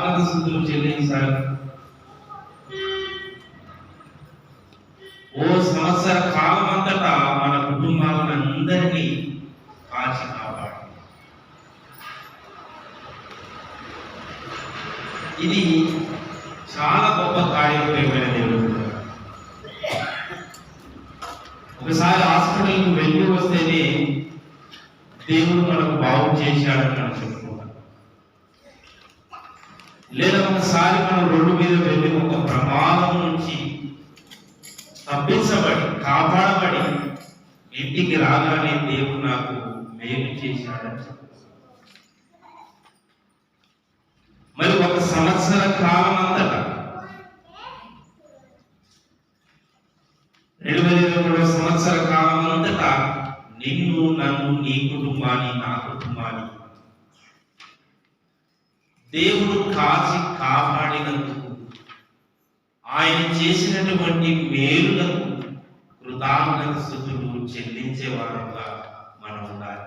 కృతజ్ఞత స్తుతులు చెల్లించాలి. ఓ సంవత్సర కాలం అంతటా మన కుటుంబాలందరినీ కాచి కాపాడు. ఇది చాలా గొప్ప కార్యక్రమమైన దేవుడు. ఒకసారి హాస్పిటల్కి వెళ్ళి వస్తేనే దేవుడు మనకు బాగు చేశాడని మనం చెప్పుకోవాలి. లేదా ఒకసారి మనం రోడ్డు మీద వెళ్ళి ఒక ప్రమాదం నుంచి తప్పించబడి కాపాడబడి ఇంటికి రాగానే దేవుడు నాకు మేలు చేశాడని చెప్పుకోవాలి. మరి ఒక సంవత్సర కాలం అంతటా 2023 సంవత్సర కాలం అంతటా నిన్ను, నన్ను, నీ కుటుంబాన్ని, నా కుటుంబాన్ని దేవుడు కాచి కాపాడినందుకు, ఆయన చేసినటువంటి మేలులకు కృతజ్ఞత స్తుతులు చెల్లించే వారంగా మనం ఉండాలి.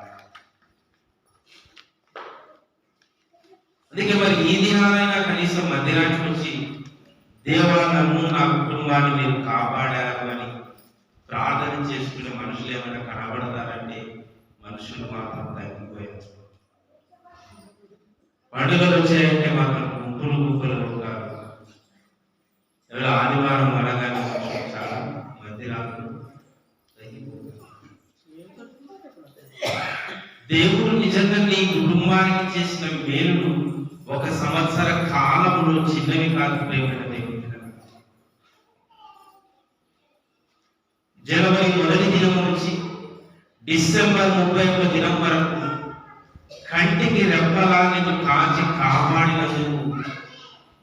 అందుకే మరి ఈ దినాలైనా కనీసం మందిరానికి వచ్చి దేవా నన్ను, నా కుటుంబాన్ని మీరు కాపాడారు అని ప్రార్థన చేసుకునే మనుషులు ఏమైనా కనబడతారంటే మనుషులు మాత్రం తగ్గిపోయారు. పండుగలు వచ్చాయంటే మాత్రం గుంపులు గుంపులు ఉంటారు. ఎవరో ఆదివారం అనగానే చాలా మందిరాలు దేవుడు నిజంగా నీ కుటుంబానికి చేసిన మేలును ఒక సంవత్సర కాలంలో చిన్నవి కాదు ప్రేమైన దేవుడు. జనవరి మొదటి దినం నుంచి డిసెంబర్ 31 దినం వరకు కంటికి రెప్పలా నీకు కాచి కాపాడినందుకు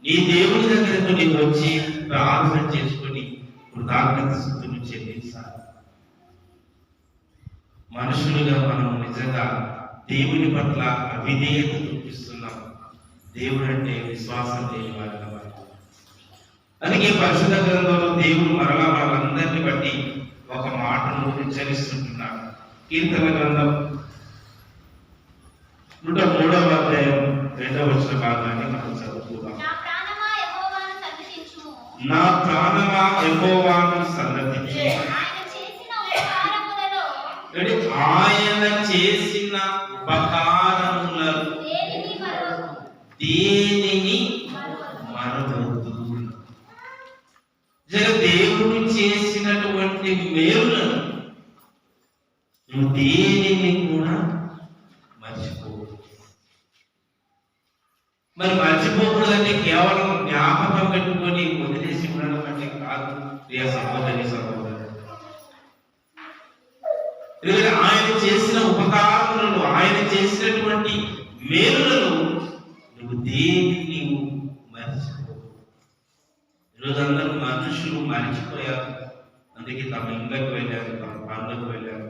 నీ దేవుని దగ్గరకు నీకు వచ్చి ప్రార్థన చేసుకొని కృతజ్ఞత స్తుతులు చెల్లించాలి. మనుషులుగా మనం నిజంగా దేవుని పట్ల అవిధేయత చూపిస్తున్నాం. దేవుడు అంటే విశ్వాసం లేని వారిగా. అందుకే పరిశుద్ధ గ్రంథంలో దేవుడు మరలా వాళ్ళందరినీ బట్టి ఒక మాటను హెచ్చరిస్తుంటున్నాడు. కీర్తన గ్రంథం 103వ అధ్యాయం 2వ వచన భాగాన్ని మనం చదువుకుందాం. నా ప్రాణమా యెహోవాను సన్నతించు, ఆయన చేసిన ఉపకారములలో దేనిని మరవద్దు. దేవుడు చేసినటువంటి మేలులను నువ్వు దేనిని కూడా మర్చిపోకూడదు. మరి మర్చిపోకూడదంటే కేవలం జ్ఞాపకం పెట్టుకొని వదిలేసి ఉండడం అంటే కాదు ప్రియ సహోదరి సహోదరు. ఆయన చేసిన ఉపకారములను, ఆయన చేసినటువంటి మేలులను నువ్వు దేన్ని నీవు మర్చిపో. ఈరోజు అందరూ మనుషులు మర్చిపోయారు. అందుకే తమ ఇళ్ళకు వెళ్ళారు, తమ పనులకు వెళ్ళారు,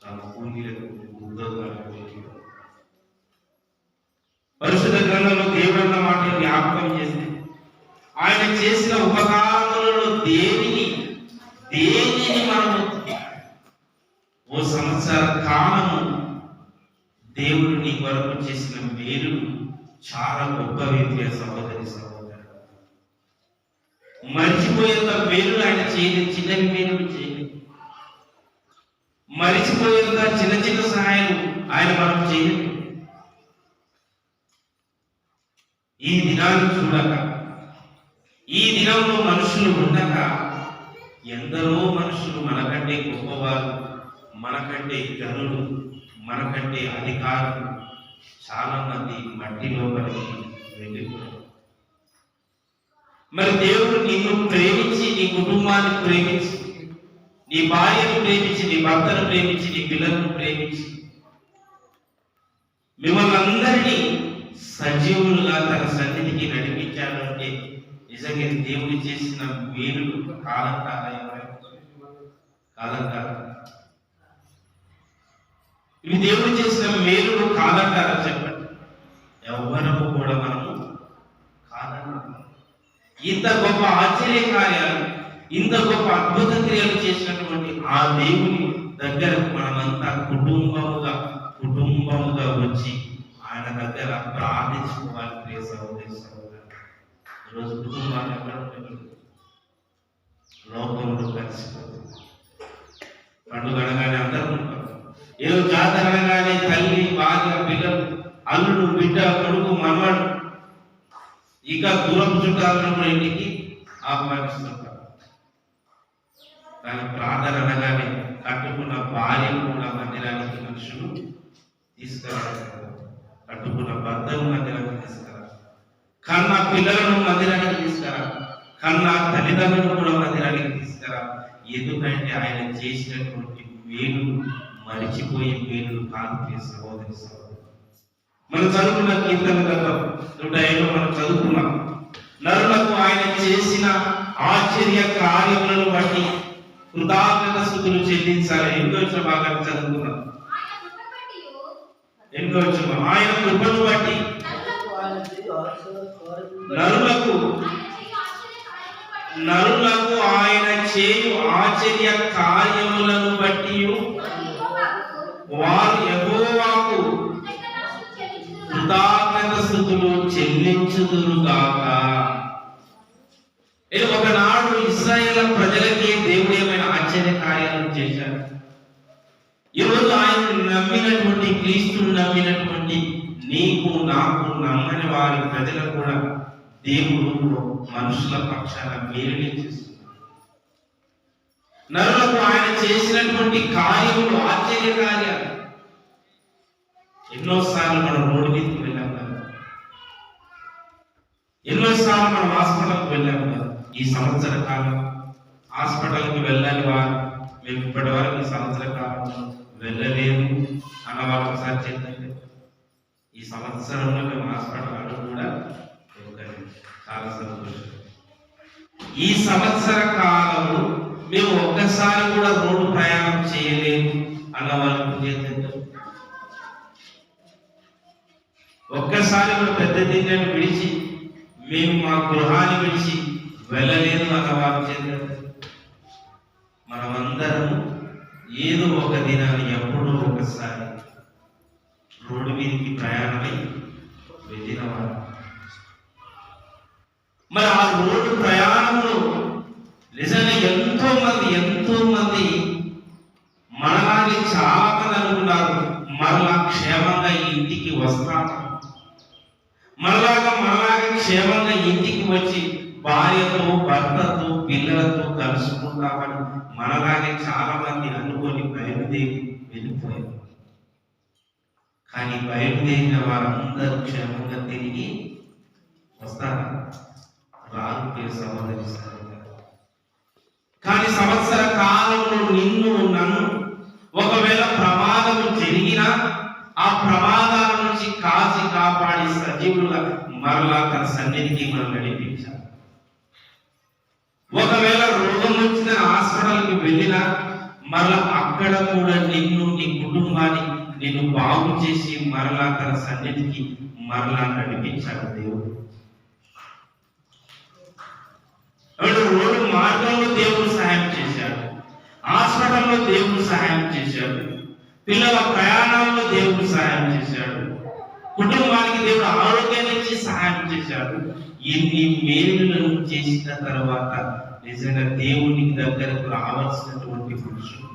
తమ కూలీలకు, ఉద్యోగాలకు వెళ్ళారు. పరిశుద్ధ గ్రంథంలో దేవుడు అన్న మాట జ్ఞాపకం చేస్తే ఆయన చేసిన ఉపకారములలో దేనిని మనము ఓ సంవత్సర కాలము దేవుడు నీ కొరకు చేసిన మేలు చాలా గొప్ప వ్యక్తి. సహోదరి సహోదరు, మరిచిపోయేంత మేలు ఆయన చేయలేదు. చిన్న మేలు చేయలేదు. మరిచిపోయేంత చిన్న చిన్న సహాయం ఆయన మనకు చేయలేదు. ఈ దినాన్ని చూడక, ఈ దినంలో మనుషులు ఉండక ఎందరో మనుషులు మనకంటే గొప్పవారు, మనకంటే ఘనులు, మనకంటే అధికారులు చాలా మంది మట్టి లోపలికి వెళ్ళిపోయారు. మరి దేవుడు నిన్ను ప్రేమించి, నీ కుటుంబాన్ని ప్రేమించి, నీ భార్యను ప్రేమించి, నీ భర్తను ప్రేమించి, నీ పిల్లలను ప్రేమించి మిమ్మల్ని అందరినీ సజీవులుగా తన సన్నిధికి నడిపించాడు అంటే నిజంగా దేవుడు చేసిన మేలులు కాలంటారా? కాలంటారా? ఇవి దేవుడు చేసిన మేలులు కాదంటారా? చెప్పండి. ఎవరము కూడా మనము కాదన్నా. ఇంత గొప్ప ఆశ్చర్య కార్యాలు, ఇంత గొప్ప అద్భుత క్రియలు చేసినటువంటి ఆ దేవుని దగ్గరకు మనమంతా కుటుంబముగా వచ్చి ఆయన ఆయన దగ్గర ప్రార్థించుకోవాలి. ప్రియ సహోదరి సహోదరు, ఈరోజు కుటుంబాలు ఎక్కడ లోకంలో కలిసిపోతుంది. పండుగ అనగానే అందరూ ఉంటారు. ఏదో జాతర అనగానే తల్లి, భార్య, పిల్లలు, అల్లుడు, బిడ్డ, కొడుకు, మనవాడు, ఇక దూరం చుట్టాలను కూడా ఇంటికి ఆహ్వానిస్తుంటారు. కానీ ప్రార్థన అనగానే కట్టుకున్న భార్యను కూడా మందిరానికి మనుషులు తీసుకురావాలి, కట్టుకున్న భర్తను మందిరానికి తీసుకురావాలి, కన్న పిల్లలను మందిరానికి తీసుకురా, కన్న తల్లిదండ్రులను కూడా మందిరానికి తీసుకురా. ఎందుకంటే ఆయన చేసినటువంటి మేలు మరిచిపోయే మేలు కాదు. సహోదరి సహోదరు, మనం చదువుకున్న కీర్తన గ్రంథం 105 మనం చదువుకున్నాం. నరులకు ఆయన చేసిన ఆశ్చర్య కార్యములను బట్టి కృతజ్ఞత స్తుతులు చెల్లించాలి. ఎన్నో వచ్చిన భాగాన్ని చదువుకున్నాం. ఎన్నో వచ్చిన ఆయన కృపను బట్టి నరులకు ఆయన చేయు ఆశ్చర్య కార్యములను బట్టి వారు యెహోవాకు కృతజ్ఞత స్తుతులు చెల్లించుదురుగాక. ఒకనాడు ఇశ్రాయేలు ప్రజలకి దేవుడు ఏమైనా ఆశ్చర్య కార్యాలను చేశాడు. ఈరోజు ఆయన నమ్మినటువంటి, క్రీస్తును నమ్మినటువంటి నీకు, నాకు, నమ్మని వారి ప్రజలకు కూడా దేవుడు మనుషుల పక్షాన మేలుని చేస్తున్నాడు. నరులకు ఆయన చేసినటువంటి కార్యములు ఆశ్చర్య కార్యాలు. ఎన్నోసార్లు మనం రోడ్డు మీదకి వెళ్ళాం కదా, ఎన్నోసార్లు మనం హాస్పిటల్కి వెళ్ళాం కదా. ఈ సంవత్సర కాలం హాస్పిటల్కి వెళ్ళాలి వారు, మేము ఇప్పటి వరకు ఈ సంవత్సర కాలంలో వెళ్ళలేము అన్న వాళ్ళు ఒకసారి చెప్తే, ఈ సంవత్సరంలో మేము హాస్పిటల్ అడుగు కూడా చాలా సంతోషం. ఈ సంవత్సర కాలము మేము ఒక్కసారి కూడా రోడ్డు ప్రయాణం చేయలేము అన్న వాళ్ళకు చేద్దాం. ఒక్కసారి కూడా పెద్ద దిన్నెను విడిచి మేము మా గృహాన్ని విడిచి వెళ్ళలేదు అన్న వారు చేద్దాం. మనమందరం ఏదో ఒక దినాన్ని ఎప్పుడో ఒకసారి రోడ్డు మీదకి ప్రయాణమై వెళ్ళిన వారు. మరి ఆ రోడ్డు ప్రయాణంలో నిజంగా ఎంతో మంది మనలాగే చాలా మంది అనుకున్నారు మరలా క్షేమంగా ఇంటికి వస్తాము, మనలాగా క్షేమంగా ఇంటికి వచ్చి భార్యతో, భర్తతో, పిల్లలతో కలుసుకుంటామని మనలాగే చాలా మంది అనుకొని బయలుదేరి వెళ్ళిపోయారు. కానీ బయలుదేరిన వారందరూ క్షేమంగా తిరిగి వస్తారా? రారు. సహోదరి సహోదరు, కానీ సంవత్సర కాలంలో నిన్ను, నన్ను ఒకవేళ ప్రమాదము జరిగినా ఆ ప్రమాదాల నుంచి కాచి కాపాడి సజీవులుగా మరలా తన సన్నిధికి మనం నడిపించాలి. ఒకవేళ రోగం వచ్చిన హాస్పిటల్కి వెళ్ళినా మరలా అక్కడ కూడా నిన్ను, నీ కుటుంబాన్ని నిన్ను బాగు చేసి మరలా తన సన్నిధికి మరలా నడిపించాడు దేవుడు. రోడ్డు మార్గంలో దేవుడు సహాయం చేశాడు, హాస్పిటల్లో దేవుడు సహాయం చేశాడు, పిల్లల ప్రయాణంలో దేవుడు సహాయం చేశాడు, కుటుంబానికి దేవుడు ఆరోగ్యాన్ని ఇచ్చి సహాయం చేశాడు. ఇన్ని మేలులను చేసిన తర్వాత నిజంగా దేవునికి దగ్గరకు రావాల్సినటువంటి పురుషుడు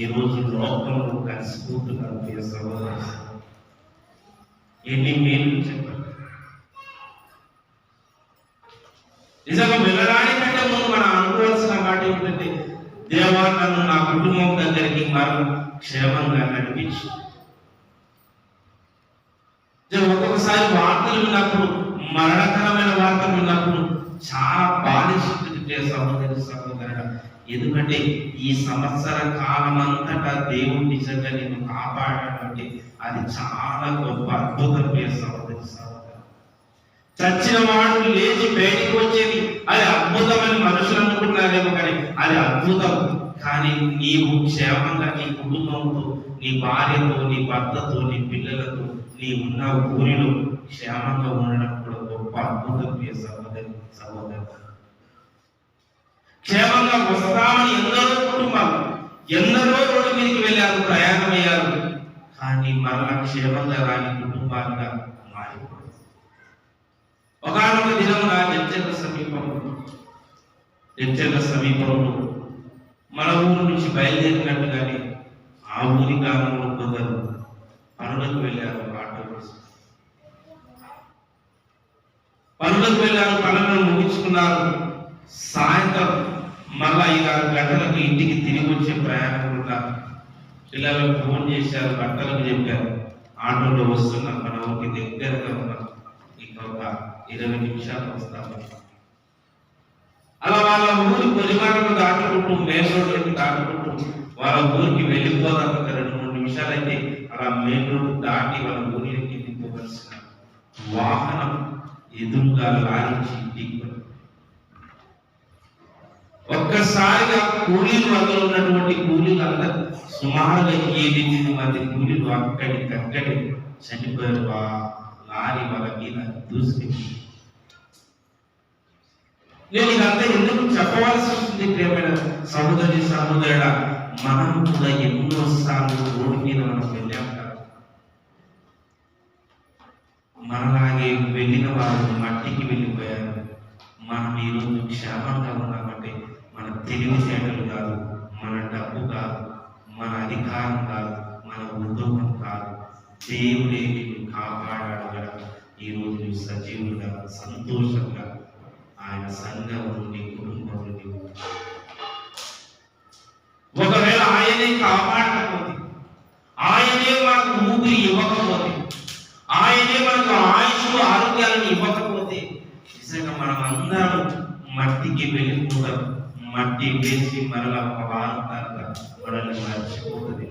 ఈ రోజు లోకంలో కలిసిపోతున్నారు. ఎన్ని మేలు చెప్పండి. నిజంగా వెళ్ళడానికంటే ముందు మనం అనుకోవాల్సిన మాట ఏంటంటే, దేవా నన్ను నా కుటుంబం దగ్గరికి మరణ క్షేమంగా నడిపించు. ఒక్కొక్కసారి వార్తలు విన్నప్పుడు, మరణకరమైన వార్తలు విన్నప్పుడు చాలా బాధిస్తుంది సహోదరి సహోదరుడు. ఎందుకంటే ఈ సంవత్సర కాలం అంతటా దేవుడు నిజంగా నిన్ను కాపాడాడంటే అది చాలా గొప్ప అద్భుతం. సహోదరి సహోదరు, చచ్చిన వాడు లేచి బయటికి వచ్చేది అది అద్భుతమైన మనుషులు అనుకుంటున్నారేమో, కానీ అది అద్భుతం. కానీ నీవు క్షేమంగా నీ కుటుంబంతో, నీ భార్యతో, నీ భర్తతో, నీ పిల్లలతో, నీ ఉన్న ఊరిలో క్షేమంగా ఉండడం కూడా గొప్ప అద్భుతం. సహోదరి సహోదరు, క్షేమంగా వస్తామని ఎందరో కుటుంబాలు ఎందరో రోడ్డు మీదకి వెళ్ళారు, ప్రయాణం అయ్యారు. కానీ మరలా క్షేమంగా రాని కుటుంబాలుగా ఒకనొక దినమున జడ్చర్ల సమీపంలో మన ఊరు నుంచి బయలుదేరినట్టుగానే ఆ ఊరి గ్రామంలో కొందరు పనులకు వెళ్ళారు. పనులను ముగించుకున్నారు. సాయంత్రం మళ్ళా 5-6 గంటలకు ఇంటికి తిరిగి వచ్చే ప్రయాణం ఉన్నారు. పిల్లలకు ఫోన్ చేశారు, భర్తలకు చెప్పారు, ఆటోలో వస్తున్నాం, మన ఊరికి దగ్గరగా ఉన్నాం, ఇంకొక 20 నిమిషాలు వస్తాము. అలా వాళ్ళ ఊరి పరిమాణాలు దాటుకుంటూ మెయిన్ రోడ్లకి దాటుకుంటూ వాళ్ళ ఊరికి వెళ్ళిపోదాం. ఒక 2-3 నిమిషాలు అయితే అలా మెయిన్ రోడ్ దాటి వాళ్ళ ఊరికి వెళ్ళిపోవలసిన వాహనం ఎదురుగా లారించి ఇంటికి ఒక్కసారిగా కూలీలు అందులో ఉన్నటువంటి కూలీలు అందరూ సుమారుగా 8 మంది కూలీలు అక్కడికక్కడే చనిపోయారు. లారీ వాళ్ళ మీద దూసుకెళ్ళి. నేను ఇదంతా ఎందుకు చెప్పవలసి వస్తుంది ప్రియమైన సహోదరి సహోదరుడా? మనం కూడా ఎన్నోసార్లు రోడ్డు మీద మనం వెళ్ళాం కదా. మనలాగే వెళ్ళిన వారు మట్టికి వెళ్ళిపోయారు. మనం ఈరోజు క్షేమంగా ఉన్నామంటే మన తెలివితేటలు కాదు, మన డబ్బు కాదు, మన అధికారం కాదు, మన ఉద్యోగం కాదు, దేవుడే నిన్ను కాపాడాడు కదా ఈరోజు నువ్వు సజీవులుగా సంతోషంగా ఆయన సంఘం నుండి కుటుంబం నుండి. ఒకవేళ ఆయనే కాపాడకపోతే, ఆయనే మనకు ఊపిరి ఇవ్వకపోతే, ఆయనే మనకు ఆయుష్ ఆరోగ్యాలను ఇవ్వకపోతే నిజంగా మనం అందరం మట్టికి వెళ్ళిపోతాం. మట్టి వేసి మరలా ఒక వారం తర్వాత మనల్ని మర్చిపోతుంది.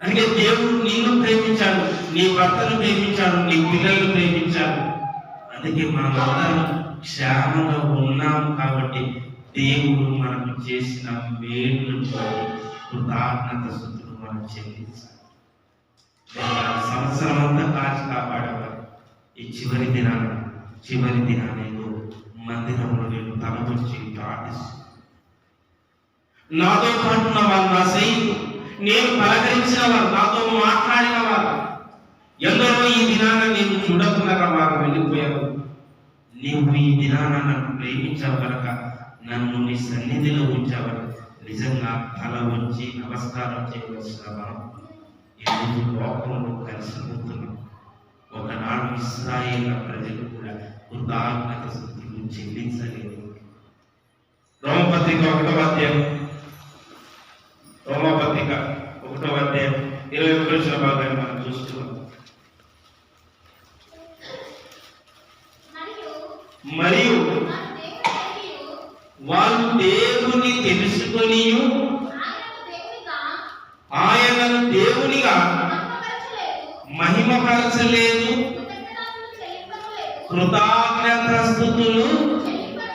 అందుకే దేవుడు నిన్ను ప్రేమించాడు, నీ భర్తను ప్రేమించాడు, నీ పిల్లలను ప్రేమించాడు. అందుకే మనం అందరం క్షేమంగా ఉన్నాం కాబట్టి దేవుడు మనకు చేసిన మేలును కృతజ్ఞత స్తుతులు మనం చెల్లించాలి. సంవత్సరం అంతా కాచి కాపాడేవారు. ఈ చివరి దినానేదో మందిరంలో నేను తలవచ్చి ప్రార్థిస్తూ నాతో పాటు ఉన్న వారు, నా సైనికులు, నేను పలకరించిన వారు, నాతో మాట్లాడిన వారు ఎందరో ఈ దినాన నేను చూడకుండా వారు వెళ్ళిపోయారు. నీవు ఈ దినాన నన్ను ప్రేమించావు కనుక, నన్ను నీ సన్నిధిలో ఉంచావని నిజంగా తల వంచి నమస్కారం చేయవలసిన వారు ఈరోజు లోకంలో కలిసిపోతున్నాం. ఒకనాడు ఇశ్రాయేలు ప్రజలు కూడా కృతజ్ఞత స్తుతులు చెల్లించలేదు. రోమపత్రిక 1వ అధ్యాయం 21వ భాగాన్ని మనం చూస్తున్నాం. మరియు వాళ్ళు దేవుని తెలుసుకొని ఆయనను దేవునిగా మహిమపరచలేదు, కృతజ్ఞతాస్తుతులు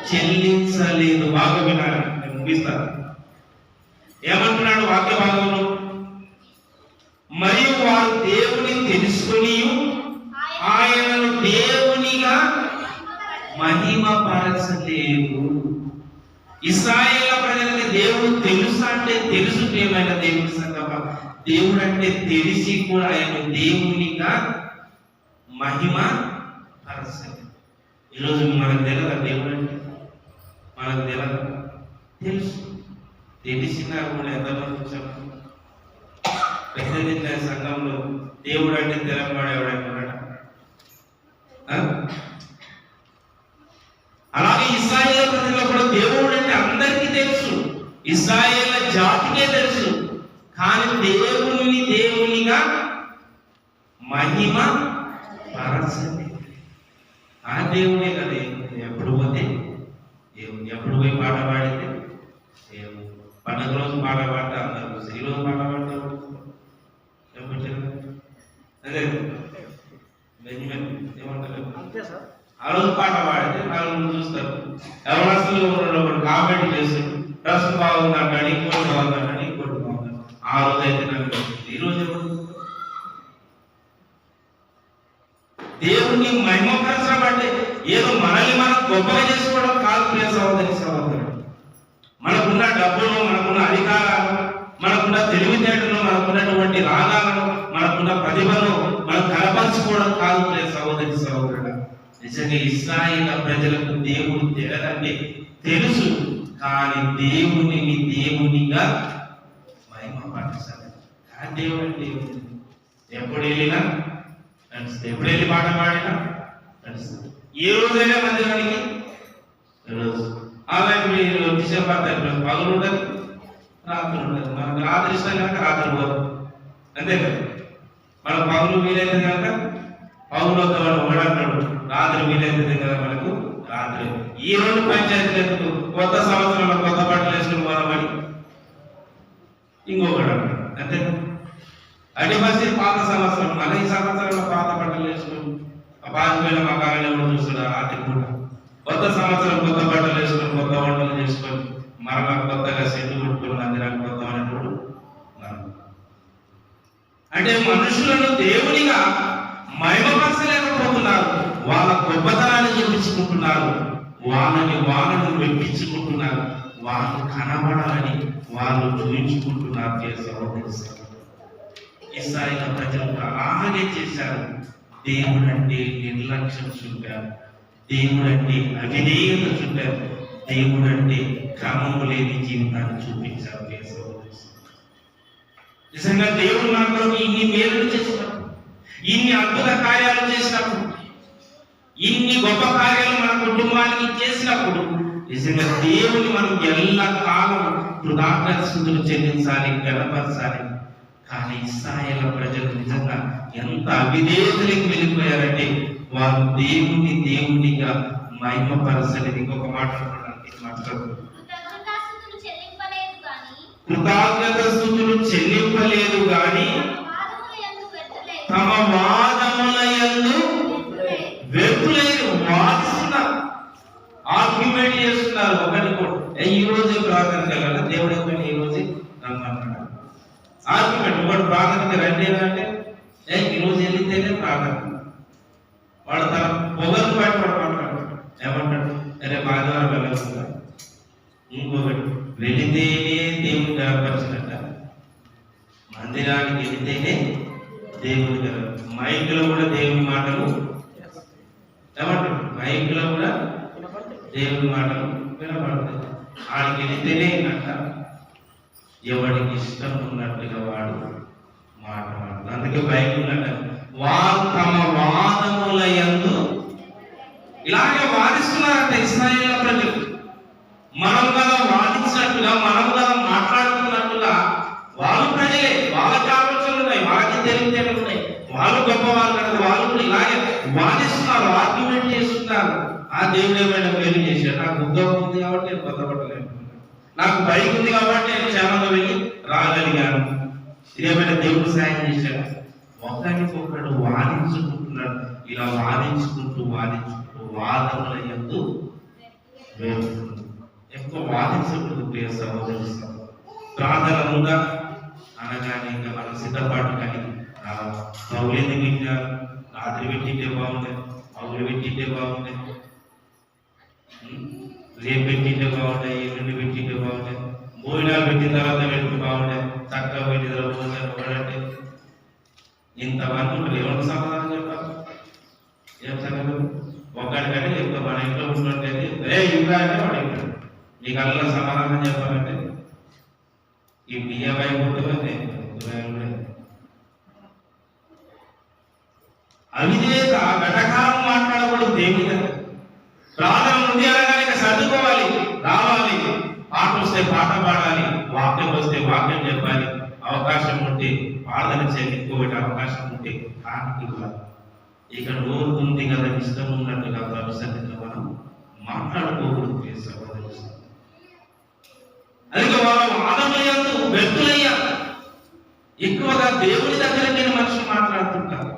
చెల్లించలేదు. బాగా వినాలి, నేను ముగిస్తాను. ఏమంటున్నాడు వాక్య భాగంలో? మరియు వారు దేవుని తెలుసుకొని ఆయనను దేవునిగా మహిమపరచలేదు. ఇశ్రాయేలు ప్రజలకి దేవుడు తెలుసు అంటే తెలుసు ప్రియమైన దేవుని సంగమ. దేవుడు అంటే తెలిసి కూడా ఆయన దేవునిగా మహిమ పరచలేదు. ఈరోజు మనకు తెలియదు దేవుడు అంటే, మనకు తెలియదు, తెలుసు. తెలిసినా కూడా ఎంతమంది చూసాము పెద్ద సంఘంలో దేవుడు అంటే తెలంగాణ ఎవడైనా. అలాగే ఇశ్రాయేలు ప్రజల్లో కూడా దేవుడు అంటే అందరికీ తెలుసు, ఇశ్రాయేలు జాతికే తెలుసు. కానీ దేవునిగా మహిమ పరచండి. ఆ దేవుడే కదా. ఎప్పుడు పోతే ఎప్పుడు పోయి పాట పాడితే పండుగ రోజు పాట పాడితే అందరూ, ఈ రోజు పాట పాడతారు అదే బెంజమిన్ ఏమంటారు, ఆ రోజు పాట పాడితే 4 మంది చూస్తారు. ఎవరు అసలు ఒకటి కామెంట్ చేస్తారు, డ్రెస్ బాగుందంటాడు, ఇంకోటి బాగుందంటాడు, ఇంకోటి బాగుందంటాడు. ఆ రోజు అయితే నాకు ఈ రోజు దేవుణ్ణి మహిమపరచడం అంటే ఏదో మనల్ని మనం గొప్పగా చేసుకోవడం కాదు ప్రియ సహోదరి సహోదరుడు. మనకున్న డబ్బులు, మనకున్న అధికారాలు, మనకున్న తెలివితేటలు, మనకున్నటువంటి రాగాలను, మనకున్న ప్రతిభను మనం కనపరచుకోవడం కాదు సహోదరి సహోదరుడు. నిజంగా ఇశ్రాయేలు ప్రజలకు దేవుడు తెలియదంటే తెలుసు, కానీ దేవునిగా మహిమ పరచాలి. కానీ దేవుడు అంటే ఎప్పుడు వెళ్ళినా నడుస్తుంది, ఎప్పుడు వెళ్ళి పాట పాడినా నడుస్తుంది. ఏ రోజైనా మందిరానికి రోజు అలాగే డిసెంబర్ పగలు ఉండదు, రాత్రి ఉండదు. మనకు రాత్రి ఇష్టం కనుక రాత్రి పోదు, అంతే కదా. మన పగులు వీలైతుంది కనుక పగులు ఓడాడు, రాత్రి వీలైతుంది కదా మనకు రాత్రి. ఈ రెండు పంచాయతీలు ఎందుకు? కొత్త సంవత్సరంలో కొత్త బట్టలు వేసుకుని పోదామని ఇంకొకడు అంటాడు, అంతే. అటు బస్సు పాత సంవత్సరం, మన ఈ సంవత్సరంలో పాత బట్టలు వేసుకుని ఆ పాతిపోయిన మకాలను ఎవరు చూస్తున్నారు రాత్రి పూట. కొత్త సంవత్సరం కొత్త బట్టలు వేసుకొని, కొత్త వంటలు చేసుకొని, మరలా కొత్తగా సెట్టు కొట్టుకుని మందిరానికి కొత్త అనేప్పుడు అంటే మనుషులను దేవునిగా మహిమపరచలేకపోతున్నారు. వాళ్ళ గొప్పతనాన్ని చూపించుకుంటున్నారు, వాళ్ళను వెప్పించుకుంటున్నారు, వాళ్ళు కనబడాలని వాళ్ళు చూపించుకుంటున్నారు. ఇశ్రాయేలు ప్రజలు అలాగే చేశారు. దేవుడు అంటే నిర్లక్ష్యం చూపారు, దేవుడు అంటే అవిధేయత చూపారు, దేవుడు అంటే క్రమము లేని జీవితాన్ని చూపించారు. నిజంగా దేవుడు మనలో ఇన్ని మేలు చేసినప్పుడు, ఇన్ని అద్భుత కార్యాలు చేసినప్పుడు, ఇన్ని గొప్ప కార్యాలు మన కుటుంబానికి చేసినప్పుడు నిజంగా దేవుని మనం ఎల్లకాలం కృతజ్ఞతలు చెల్లించాలి, గణపరచాలి. కానీ ఇశ్రాయేలు ప్రజలు నిజంగా ఎంత అవిధేయతలకు వెళ్ళిపోయారంటే వారు దేవునిగా మహిమపరచలేదు. ఇంకొక మాట కృతజ్ఞత స్థుతులు చెల్లింపలేదు గాని తమ వాదముల యందు వెతులేదు. వాదిస్తున్నారు, ఆర్గ్యుమెంట్ చేస్తున్నారు ఒకటి కూడా. ఈ రోజే ప్రార్థనకి వెళ్ళాలి, దేవుడు ఏమైనా ఈ రోజే రమ్మన్నాడు. ఆర్గ్యుమెంట్, ఒకటి ప్రార్థనకి రండి అంటే ఈ రోజు వెళ్తేనే ప్రార్థన. వాడు తన పొగరు బయట మాట్లాడతాడు, ఏమంటాడు, రేపు ఆదివారం వెళ్ళాల్సిందా. ఇంకొకటి, వెళితేనే దేవుని గర్వపరిచినట్ట, మందిరానికి వెళితేనే దేవుని గర్వ. మైకులో కూడా దేవుని మాటలు ఏమంటాడు, మైకులో కూడా దేవుని మాటలు వినపడతాయి. ఆడికి వెళితేనే అంట ఎవడికి ఇష్టం ఉన్నట్టుగా వాడు మాట్లాడు. అందుకే బైబిల్ అంట వారు తమ వాదముల యందు ఇలాగే వాదిస్తున్నారంట ఇశ్రాయేలు ప్రజలు. మనం కదా వాదించినట్టుగా, మనం కదా మాట్లాడుతున్నట్టుగా వాళ్ళు ప్రజలే, వాళ్ళకి ఆలోచనలు ఉన్నాయి, వాళ్ళకి తెలివితేటలు ఉన్నాయి, వాళ్ళు గొప్పవాళ్ళు కదా, వాళ్ళు కూడా ఇలాగే వాదిస్తున్నారు, ఆర్గ్యుమెంట్ చేస్తున్నారు. ఆ దేవుడు ఏమైనా మేలు చేశాడు, నాకు ఉద్యోగం ఉంది కాబట్టి నేను కొత్త పట్టలేను, నాకు బైక్ ఉంది కాబట్టి నేను క్షేమంగా వెళ్ళి రాగలిగాను, ఇదేమైనా దేవుడు సాయం చేశాడు. ఒకరికొకడు వాదించుకుంటున్నాడు. ఇలా వాదించుకుంటూ వాదముల యందు ఎక్కువ వాదించకూడదు ప్రియ సహోదరి. ప్రార్థన ఉందా అనగానే ఇంకా మనం సిద్ధపాటు కానీ పౌలు ఎందుకు పెట్టినారు, రాత్రి పెట్టింటే బాగుండే, పౌలు పెట్టింటే బాగుండే, రేపు పెట్టింటే బాగుండే, ఎల్లుండి పెట్టింటే బాగుండే, భోజనాలు పెట్టిన తర్వాత పెట్టి బాగుండే, చక్కగా పోయి భోజనాలు ఇంతమంది ఎవరికి సమాధానం చెప్పాలి? ఏం సంగతి? ఒకటికంటే ఎక్కువ మన ఇంట్లో ఉన్నట్టయితే ఇంకా అంటే వాడు ఇంకా నీకు అలా సమాధానం చెప్పాలంటే ఈ బియ్యమై ఉంటుంది. అవిధేయత వెటకారం మాట్లాడకూడదు దేవుని దగ్గర. ప్రార్థన ఉంది అనగానే సర్దుకోవాలి, రావాలి, పాట వస్తే పాట పాడాలి, వాక్యం వస్తే వాక్యం చెప్పాలి, అవకాశం ఉంటే ప్రార్థన చేయకపోయే అవకాశం ఉంటే కానికి ఇవ్వాలి. ఇక నోరు ఉంది కదా, ఇష్టం ఉన్నట్టుగా సన్నిధిలో మనం మాట్లాడుకోకూడదు. అందుకే వాళ్ళ వాదములందు వ్యక్తులయ్యారు. ఎక్కువగా దేవుని దగ్గరనే మనుషులు మాట్లాడుతుంటారు,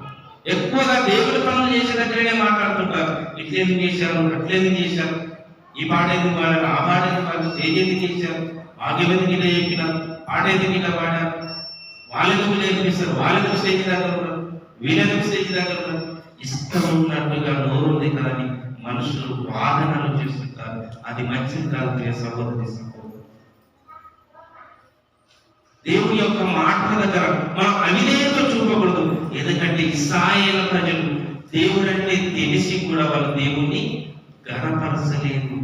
ఎక్కువగా దేవుని పనులు చేసే దగ్గరనే మాట్లాడుతుంటారు. ఇట్లేందుకు చేశారు, అట్లేందుకు చేశారు, ఈ పాట ఎందుకు పాడారు, ఆ పాట ఎందుకు పాడారు, స్టేజ్ ఎందుకు చేశారు, వాక్యం ఎందుకు ఇలా చెప్పినారు, పాట ఎందుకు ఇలా పాడారు, వాళ్ళెందుకు నేర్పిస్తారు, వాళ్ళెందుకు స్టేజ్ దగ్గర ఉన్నారు, వీళ్ళెందుకు స్టేజ్ దగ్గర ఉన్నారు. ఇష్టం ఉన్నట్టుగా నోరుంది కానీ మనుషులు వాదనలు చేస్తుంటారు. అది మంచిది కాదు సహోదరి. దేవుని యొక్క మాటల దగ్గర మనం అవిధేయత చూపకూడదు. ఎందుకంటే ఇశ్రాయేలు ప్రజలు దేవుడు అంటే తెలిసి కూడా వాళ్ళు దేవుణ్ణి ఘనపరచలేదు,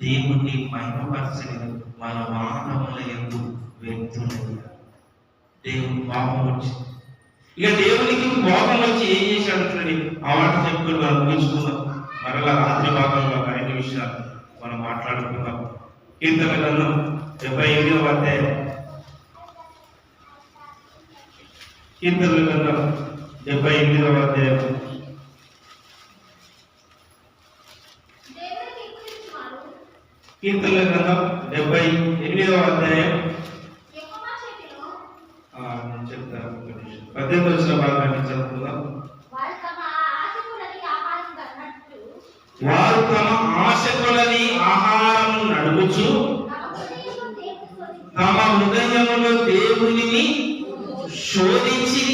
దేవుణ్ణి మహిమపరచలేదు. వాళ్ళ మానవుల యందు వ్యక్తులు దేవుని కోపం వచ్చింది. ఇక దేవునికి కోపం వచ్చి ఏం చేశాడు చూడండి. ఆ మాట చెప్పుకొని మనం ముగించుకుందాం. మరలా రాత్రి భాగంలో మరిన్ని విషయాలు మనం మాట్లాడుకుందాం. కీర్తన గ్రంథం 78వ అధ్యాయం, కీర్తన గ్రంథం 78వ అధ్యాయం, కీర్తన గ్రంథం 78వ అధ్యాయం చెప్తాను. 18వ భాగాన్ని చదువుకుందాం. వారు తమ ఆశ కొలది ఆహారం నడుపుచు తమ హృదయములో దేవునిని శోధించి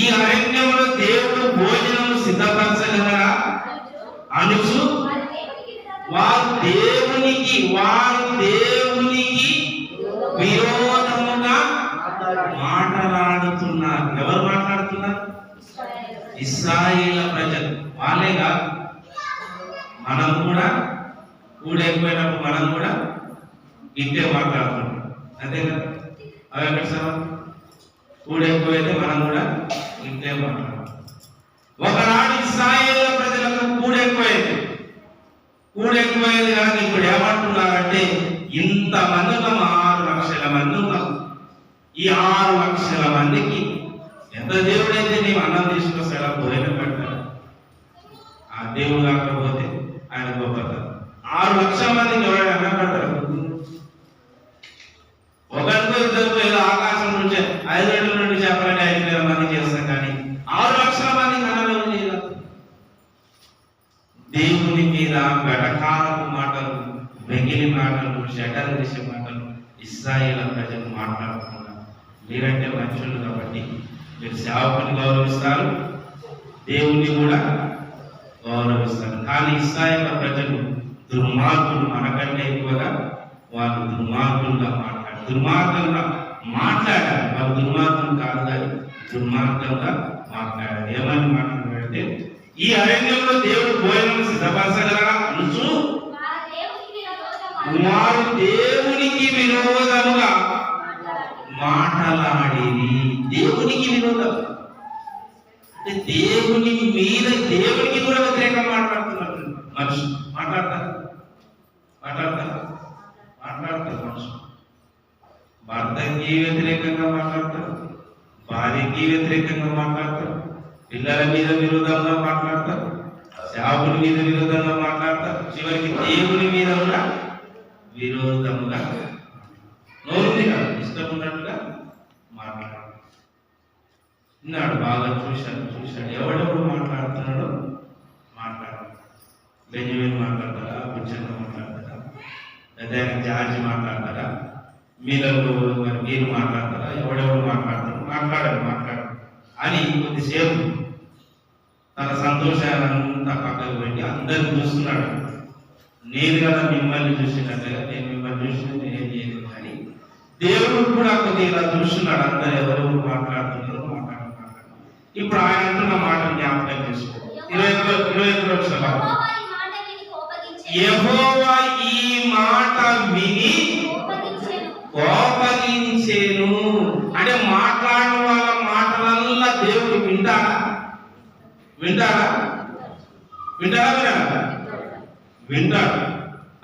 ఈ అరణ్యములో దేవుడు భోజనం సిద్ధపరచగలరా అనుచు వారు దేవునికి విరోధముగా మాట్లాడుతున్నారు. ఎవరు మాట్లాడుతున్నారు? ఇశ్రాయేలు ప్రజలు. వాళ్ళే కాదు, మనం కూడా కూడైపోయినప్పుడు మనం కూడా ఇంటే మాట్లాడుతున్నాం. అంతే కదా? అవి ఎక్కడ సార్ కూడైపోయితే మనం కూడా ఇంటే మాట్లాడుతున్నాం. ఒకనాడు ఇశ్రాయేలు ప్రజలకు కూడైపోయేది కానీ ఇప్పుడు ఏమంటున్నారంటే ఇంతమంది ఉన్నాం, 6 లక్షల మంది ఉన్నాం. ఈ 6 లక్షల మందికి ఎంత దేవుడైతే నీవు అన్నం తీసుకొస్తాడా, భోజనం పెడతాడు. ఆ దేవుడు కాకపోతే ఆయన గొప్పత. 6 లక్షల మందికి ఎవరైనా అన్నం పెడతారు? ఒకరితో ఇద్దరితో ఏదో ఆకాశం నుంచి 5 గంటల నుండి చెప్పాలంటే 5,000 మంది చేస్తాం, కానీ 6 లక్షల మందికి అన్నం చేయలేదు. దేవుని మీద వెటకారపు మాటలు, వెగిలి మాటలు, షటర్ చేసే మాటలు ఇశ్రాయేలు ప్రజలు మాట్లాడకుండా, మీరంటే మనుషులు కాబట్టి మీరు సేవకుని గౌరవిస్తారు, దేవుణ్ణి కూడా గౌరవిస్తారు. కానీ ఇశ్రాయేలు ప్రజలు దుర్మార్గులు, మనకంటే ఎక్కువగా వాళ్ళు దుర్మార్గులుగా మాట్లాడారు. వాళ్ళు దుర్మార్గులు కాదు, కానీ దుర్మార్గంగా మాట్లాడారు. ఏమని మాట్లాడారంటే ఈ అరణ్యంలో దేవుడు భోజనం సిద్ధపరచగలరా అనుచు వారు దేవునికి విరోధముగా మాట్లాడేది. దేవునికి విరోధం అంటే దేవునికి కూడా వ్యతిరేకంగా మాట్లాడుతున్నారు మనుషులు. మాట్లాడతారు మనుషులు. భర్తకి వ్యతిరేకంగా మాట్లాడతారు, భార్యకి వ్యతిరేకంగా మాట్లాడతారు, పిల్లల మీద విరోధంగా మాట్లాడతారు, సేవకుని మీద విరోధంగా మాట్లాడతారు, చివరికి దేవుని మీద కూడా విరోధముగా నోరుంది కాదు ఇష్టం ఉన్నట్టుగా మాట్లాడారు. విన్నాడు, బాగా చూశాడు. ఎవడెవడు మాట్లాడుతున్నాడో మాట్లాడారు. బెంజమిన్ మాట్లాడతారా, బుచ్చన్న మాట్లాడతారా, లేదా జార్జి మాట్లాడతారా, మీరు మాట్లాడతారా, ఎవడెవడు మాట్లాడరు అని కొద్దిసేపు తన సంతోషాలంతా పక్కకు పెట్టి అందరిని చూస్తున్నాడు. నేను కదా మిమ్మల్ని చూసినట్టుగా నేను మిమ్మల్ని చూసిన నేనేం చేయలేదు, కానీ దేవుడు కూడా కొద్దిగా చూస్తున్నాడు. అందరు ఎవరెవరు మాట్లాడుతున్నారు. ఇప్పుడు ఆయన అంటున్న మాట జ్ఞాపకం చేసుకో. 21 వచ్చిన యెహోవా ఈ మాట విని కోపగించెను. అంటే మాట్లాడిన వాళ్ళ మాటలల్లా దేవుడు వింటాడా? వింటాడు.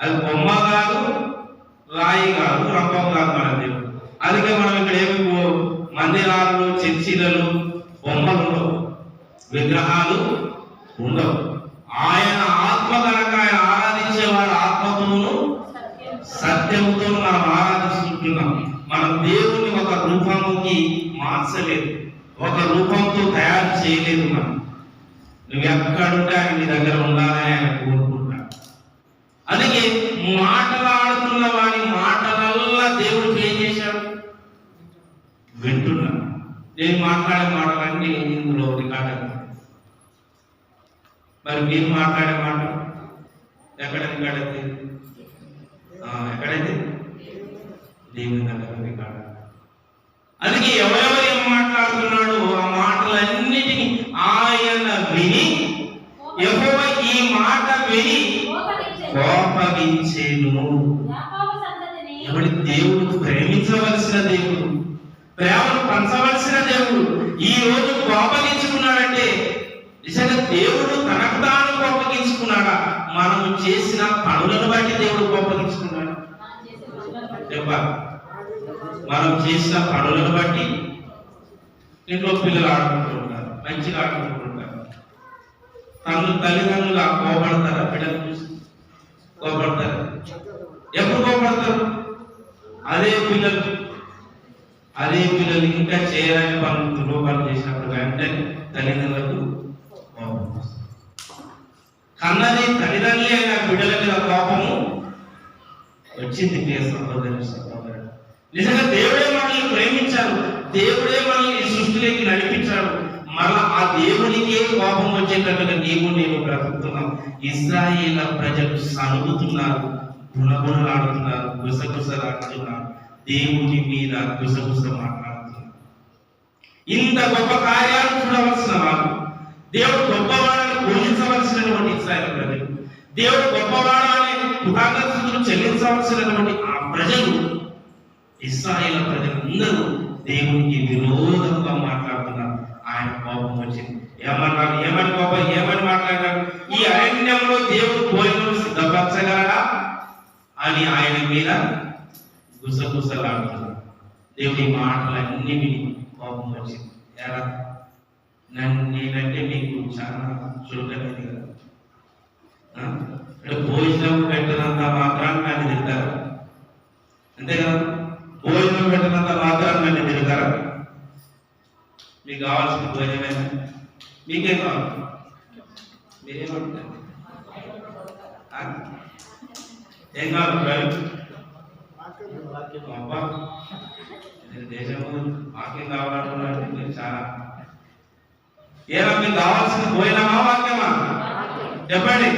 అది బొమ్మ కాదు, రాయి కాదు, రంపం కాదు మన దేవుడు. అందుకే మనం ఇక్కడ ఏమి మందిరాలు, చర్చిలలో బొమ్మలు ఉండవు, విగ్రహాలు ఉండవు. ఆయన ఆత్మ కనుక ఆయన ఆరాధించే వారు ఆత్మతోను సత్యముతో మనం ఆరాధిస్తున్నాం. మనం దేవుని ఒక రూపంకి మార్చలేదు, ఒక రూపంతో తయారు చేయలేదు. మనం నువ్వు ఎక్కడుంటే ఆయన నీ దగ్గర ఉండాలని ఆయన కోరుకుంటాడు. అందుకే మాట్లాడుతున్న వాడి మాటలల్లా దేవుడు ఏం చేశాడు? వింటున్నాడు. నేను మాట్లాడే మాటలన్నీ ఇందులో రికార్డ్. మరి మీరు మాట్లాడే మాట ఎక్కడ రికార్డ్ అయితే? ఎక్కడైతే దేవుని దగ్గర రికార్డ్. అందుకే ఎవరెవరు ఏం మాట్లాడుతున్నాడో ఆ మాటలన్నిటినీ ఆయన విని యెహోవా ఈ మాట విని కోపగించెను. ఎవరి దేవుడు ప్రేమించవలసిన దేవుడు, ప్రేమను పంచవలసిన దేవుడు ఈ రోజు కోపగించుకున్నాడంటే నిజంగా దేవుడు తనకు తాను కోపగించుకున్నాడా? మనము చేసిన పనులను బట్టి దేవుడు కోపగించుకున్నాడు. మనం చేసిన పనులను బట్టి ఇంట్లో పిల్లలు ఆడుకుంటూ ఉంటారు, మంచిగా ఆడుకుంటూ ఉంటారు. తల్లిదండ్రులు కోపడతారా? బిడ్డలు చూసి కోపడతారు. ఎప్పుడు కోపడతారు? అదే పిల్లలు ఇంకా చేయడానికి పనులు పనులు చేసినప్పుడు వెంటనే తల్లిదండ్రులకు కోపం వస్తుంది. కన్నది తల్లిదండ్రులే అయిన బిడ్డల మీద కోపము వచ్చింది. సహోదరుడు, నిజంగా దేవుడే మనల్ని ప్రేమించాడు, దేవుడే మనల్ని ఈ సృష్టిలోకి నడిపించాడు. మళ్ళా ఆ దేవునికే కోపం వచ్చేటట్టుగా నీవు నేను బ్రతుకుతున్నాం. ఇశ్రాయేల్ ప్రజలు సనుగుతున్నారు, గుణగుణలాడుతున్నారు, గుసగుసలాడుతున్నారు, దేవుని మీద గుసగుస మాట్లాడుతున్నారు. ఇంత గొప్ప కార్యాలు చూడవలసిన వారు, దేవుడు గొప్పవాడని పూజించవలసినటువంటి ఇశ్రాయేల్ ప్రజలు, దేవుడు గొప్పవాడని కృతజ్ఞతలు చెల్లించవలసినటువంటి ఆ ప్రజలు, ఇశ్రాయేల్ ప్రజలందరూ దేవునికి విరోధంగా మాట్లాడుతున్నారు. ఆయన కోపం వచ్చింది. ఏమని మాట్లాడారు? ఈ అరణ్యంలో దేవుడు భోజనం సిద్ధపరచగలడా అని ఆయన మీద గుసగుసలాడుతున్నారు. దేవుడి మాటలన్నీ విని కోపం వచ్చింది. ఎలా నేనంటే మీకు చాలా చురుకనేది కదా, అంటే భోజనం పెట్టినంత మాత్రాన్ని నన్ను తింటారు, అంతే కదా? భోజనం పెట్టినంత మాత్రాన్ని నన్ను తింటారా? మీకు కావాల్సిన భోజనమేనా? మీకేం కావాలి? మీరేమంటారు? ఏం కావాలి? అబ్బా, దేశంలో వాక్యం కావాలంటున్నాడు. మీరు చాలా ఏనా మీకు కావాల్సిన భోజనమా వాక్యమా? చెప్పండి.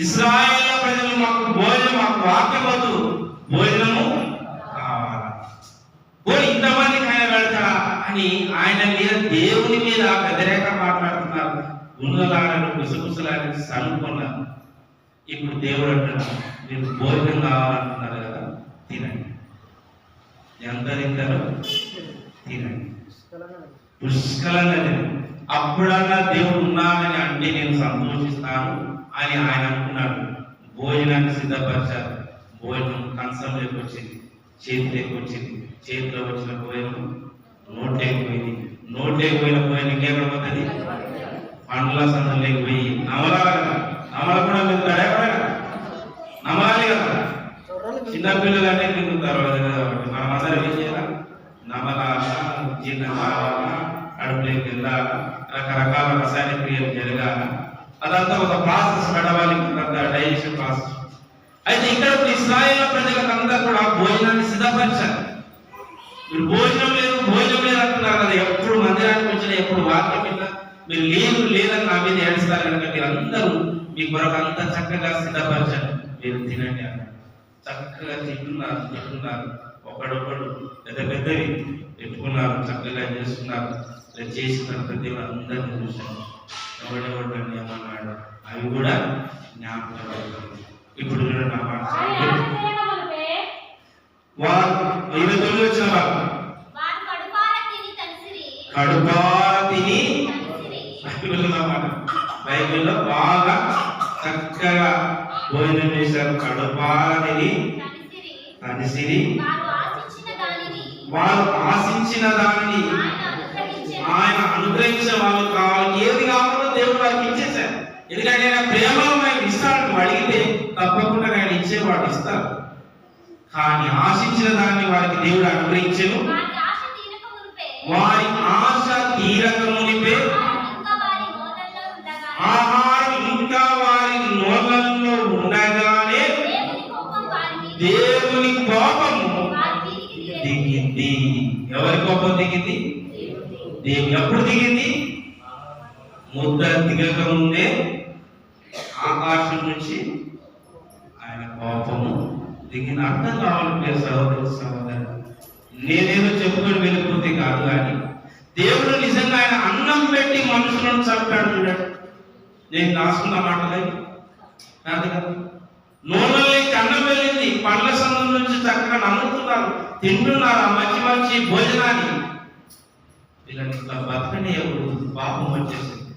ఇశ్రాయేలు ప్రజలు మాకు భోజనం, మాకు వాక్యం వద్దు, భోజనము కావాలా? ఇంతమందికి ఆయన వెళ్తారా అని ఆయన మీద, దేవుని మీద వ్యతిరేక మాట్లాడుతున్నారు. గుండెలాడని గుసగుసలాడని సనుకున్నారు. ఇప్పుడు దేవుడు అంటున్నారు, మీరు భోజనం కావాలంటున్నారు కదా, తినండి. ఎంత తింటారో తినండి, పుష్కలంగా తినండి. అప్పుడన్నా దేవుడు ఉన్నాడని అంటే నేను సంతోషిస్తాను అని ఆయన అనుకున్నాడు. భోజనాన్ని సిద్ధపరిచారు. భోజనం కంచంలోకి వచ్చింది, చేతిలోకి వచ్చింది. చేతిలో వచ్చిన భోజనం నోట్లోకి పోయింది. నోట్లోకి పోయిన భోజనం ఇంకెక్కడ పోతుంది? పండ్ల సందులోకి పోయి నమలాలి కదా. నమల కూడా మీరు తడపడగా నమలాలి కదా. చిన్నపిల్లలు అంటే తింటారు కాబట్టి మనమందరం ఏం చేయాలి? నమలాలా, జీర్ణం కావాలా, కడుపులోకి వెళ్ళాలా, రకరకాల రసాయన క్రియలు జరగాల. అదంతా ఒక ప్రాసెస్ నడవాలి, డైజెషన్ ప్రాసెస్. అయితే ఇక్కడ ఇశ్రాయేలు ప్రజలకు అంతా కూడా భోజనాన్ని సిద్ధపరిచారు. మీరు భోజనం లేదు అంటున్నారు కదా. ఎప్పుడు మందిరానికి వచ్చినా, ఎప్పుడు వాక్యం విన్నా మీరు లేదని నా మీద ఏడుస్తారు కనుక మీరు అందరూ మీ కొరకు అంతా చక్కగా సిద్ధపరిచారు, మీరు తినండి అన్నారు. చక్కగా తింటున్నారు. ఒకడొకడు పెద్దవి పెట్టుకున్నారు, చక్కగా చేస్తున్నారు. చేసిన తర్వాత దేవుడు అందరినీ చూశాను. ఎవడెవడు ఏమన్నాడు అవి కూడా జ్ఞాపకం. ఇప్పుడు చూడండి, నా మాట వారు 29 వచ్చిన వారు కడుపార తిని బైబిల్లో బాగా చక్కగా భోజనం చేశారు. కడుపార తిని తనిసిరి, వారు ఆశించిన దానిని ఆయన అనుగ్రహించిన వాళ్ళు కావాలి. ఏది కావాలో దేవుడు వారికి ఇచ్చేశారు. ఎందుకంటే ఆయన ప్రేమలో ఆయన ఇస్తాడు. అడిగితే తప్పకుండా ఆయన ఇచ్చేవాడు, ఇస్తారు. కానీ ఆశించిన దాన్ని వారికి దేవుడు అనుగ్రహించెను. వారి ఆశ తీరక మునిపే ఆహారం ఇంకా వారి నోళ్ళల్లో ఉండగానే దేవుని కోపము దిగింది. ఎవరి కోపం దిగింది? దేవుని. ఎప్పుడు దిగింది? ముద్ద దిగక ముందే ఆకాశం నుంచి ఆయన కోపము దిగిన. అర్థం కావాలంటే సహోదరు నేనేదో చెప్పుకొని వెళ్ళిపోతే కాదు, కానీ దేవుడు నిజంగా ఆయన అన్నం పెట్టి మనుషులను చంపాడు. చూడండి, నేను రాసుకున్న మాటలే కాదు కదా. నూనెలోకి అన్నం వెళ్ళింది, పండ్ల సందుల నుంచి చక్కగా నమ్ముతున్నారు, తింటున్నారు ఆ మంచి మంచి భోజనాన్ని. వీళ్ళని ఇట్లా బతకనియకూడదు, పాపం వచ్చేసింది.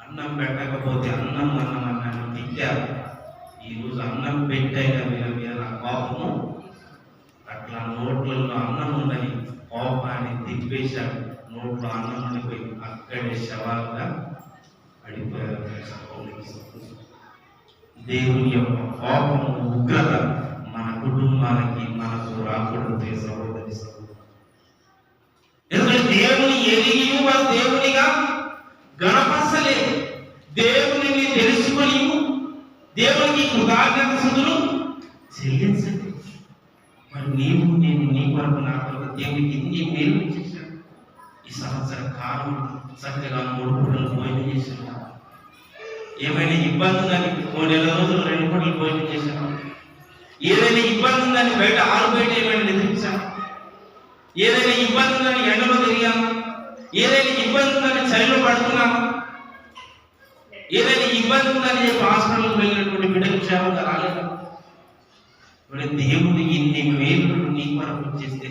అన్నం పెట్టకపోతే అన్నం అన్నాన్ని తిట్టారు. ఈరోజు అన్నం పెట్టాక వీళ్ళ మీద నా కోపము, అట్లా నోట్లలో అన్నం ఉందని కోపాన్ని తిప్పేశాడు. నోట్లో అన్నం ఉండిపోయి అక్కడే శవాలుగా పడిపోయారు. దేవుని యొక్క కోపము, ఉగ్రత మన కుటుంబాలకి మనకు రాకూడదు సహోదరి సహోదరు. ఎందుకంటే దేవుని ఎరిగి వారు దేవునిగా గణపరచలేదు. దేవుని తెలుసుకొని దేవునికి కృతజ్ఞత స్థుతులు చెల్లించండి. మరి నీవు నేను నీ కొరకు నా కొరకు దేవునికి ఇన్ని మేలు చేశాను. ఈ సంవత్సర కాలం చక్కగా 3 పూటలు భోజనం చేశాను. ఏమైనా ఇబ్బంది ఉందని 3 నెలల రోజులు 2 పూటలు భోజనం చేశాను. ఏదైనా ఇబ్బంది ఉందని బయట బయట ఏమైనా నిద్రించాను. ఏదైనా ఇబ్బంది ఉందని ఎండలో తిరిగాము. ఏదైనా ఇబ్బంది ఉందని చలిలో పడుతున్నాము. ఏదైనా ఇబ్బంది ఉందని చెప్పి హాస్పిటల్కి వెళ్ళినటువంటి బిడ్డలు క్షేమంగా రాలేదు. దేవుడు ఇన్ని మేలు నీ కొరకు చేస్తే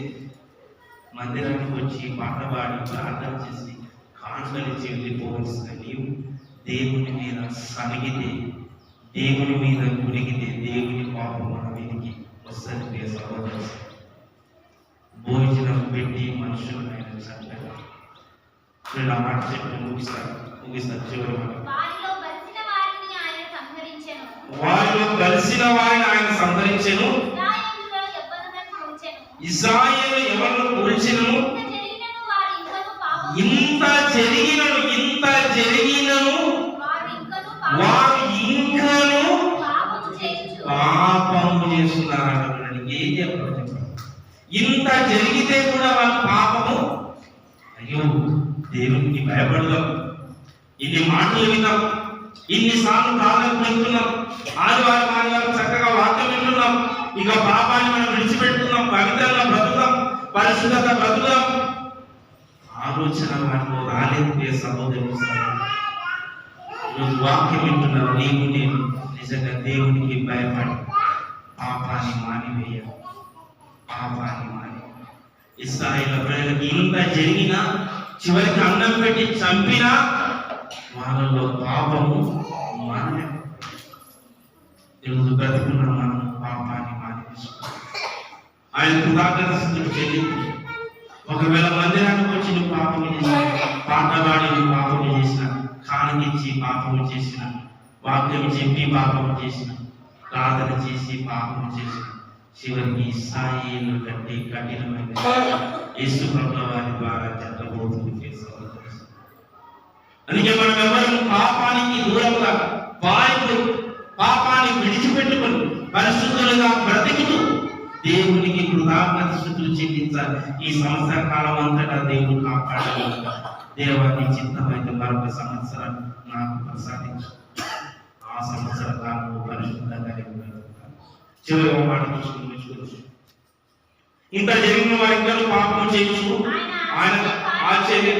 మందిరానికి వచ్చి పాట పాడి ప్రార్థన చేసి కానుకలిచ్చి వెళ్ళిపోవలసిన నీవు దేవుని మీద సనిగితే, దేవుని మీద గురిగితే దేవుని పాపం మన మీదకి వస్తుంది. సహోదరు, భోజనం పెట్టి మనుషులు ఆయన చంపారు. నేను ఆ మాట చెప్పి ముగిస్తాను. చివరి మాట, వారిలో కలిసిన వారిని ఆయన సంహరించెను. ఇశ్రాయేలు ఎవరిని కూల్చెను. ఇంత జరిగినను వారు ఇంకను పాపము చేస్తున్నారు. ఏం చెప్పారు? ఇంత జరిగితే కూడా వాళ్ళ పాపము. అయ్యో, దేవునికి భయపడదాం. ఇన్ని మాటలు విన్నాం, ఇన్నిసార్లు ప్రార్థన పెడుతున్నాం, ఆదివారం చక్కగా వాక్యం వింటున్నాం. ఇక పాపాన్ని మనం విడిచిపెట్టుకున్నాం, పవిత్రంగా బ్రతుకుదాం, పరిశుద్ధత బ్రతుకుదాం. ఆలోచన మనకు రాలేదు. సహోదరు, వాక్యం వింటున్నావు, నీవు నేను నిజంగా దేవునికి భయపడి పాపాన్ని మానివేయాలి. ఇశ్రాయేలు ప్రజలకు ఇంత జరిగినా, చివరికి అన్నం పెట్టి చంపినా వాళ్ళలో పాపము మానే. ఈరోజు బ్రతుకున్న మనం పాపాన్ని మానేసుకోవాలి. ఆయన కృతజ్ఞత స్థుతులు చెల్లింపు. ఒకవేళ మందిరానికి వచ్చి నువ్వు పాపము చేసిన, పాట పాడి నువ్వు పాపము చేసిన, కానికిచ్చి పాపము చేసిన, వాక్యం చెప్పి పాపము చేసిన, ప్రార్థన చేసి పాపము చేసిన, చివరికి ఇశ్రాయేలు కంటే కఠినమైన యేసు ప్రభువు వారి ద్వారా జరగబోతుంది. అందుకే మనం ఎవరు పాపానికి దూరంగా పాపాన్ని విడిచిపెట్టుకొని పరిశుద్ధులుగా బ్రతికుతూ దేవునికి కృతజ్ఞత స్తుతులు చెల్లించాలి. ఈ సంవత్సర కాలం అంతటా దేవుడు కాపాడాలి. దేవాన్ని చిత్తమైతే మరొక సంవత్సరం నాకు ప్రసాదించు. ఆ సంవత్సర కాలం పరిశుద్ధంగా చివరి మాట చూసుకోవచ్చు. ఇంత జరిగిన వారికి పాపం చేయొచ్చు. ఆయన ఆశ్చర్య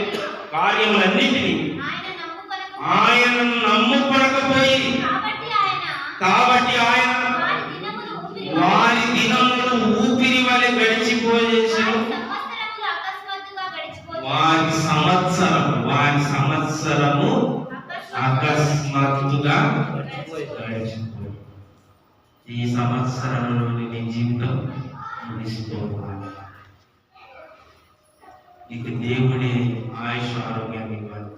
కార్యములన్నింటినీ ఆయనను నమ్ముకొనకపోయి, కాబట్టి ఆయన వారి దినములు ఊపిరి వలె గడిచిపోయేసారు. వారి సంవత్సరము అకస్మాత్తుగా గడిచిపోయి. ఈ సంవత్సరంలోని నీ జీవితం ముగిసిపోవాలి. నీకు దేవుడే ఆయుష్ ఆరోగ్యాన్ని ఇవ్వాలి.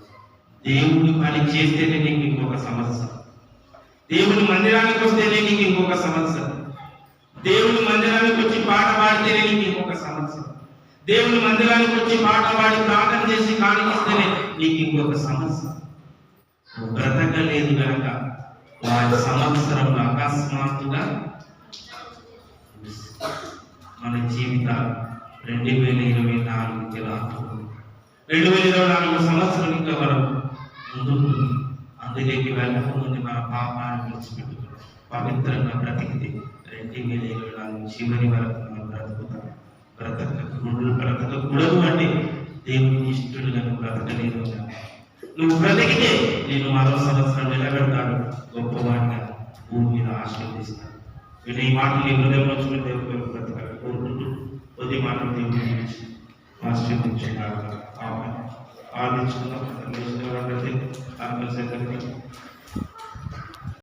దేవుని పని చేస్తేనే నీకు ఇంకొక సంవత్సరం. దేవుని మందిరానికి వస్తేనే నీకు ఇంకొక సంవత్సరం. దేవుని మందిరానికి వచ్చి పాట పాడితేనే నీకు ఇంకొక సంవత్సరం. దేవుని మందిరానికి వచ్చి పాట పాడి ప్రార్థన చేసి కానిస్తేనే నీకు ఇంకొక సంవత్సరం. నువ్వు బ్రతకలేదు కనుక వారి సంవత్సరంలో అకస్మాత్తుగా మన జీవితాలు 2024 2024 సంవత్సరం ఇంకా మనం ముందుకు అందులోకి వెళ్ళకముందు మన పాపాన్ని విడిచిపెట్టుకుని పవిత్రంగా బ్రతికితే 2024 చివరి వరకు మనం బ్రతుకుతాం. బ్రతకకూడదు అంటే దేవునికి ఇష్టడు నన్ను బ్రతకలేదు. నువ్వు బ్రతికితే నేను మరో సంవత్సరం నిలబెడతాను, గొప్పవాడిగా భూమి మీద ఆశీర్వదిస్తాను. నేను ఈ మాటలు నీ హృదయంలో చూసి దేవుడు బ్రతకాలి కోరుకుంటూ కొద్ది మాటలు దేవుని ఆశీర్వదించుకున్నారు. ఆమె ఆలోచించుకున్నట్లయితే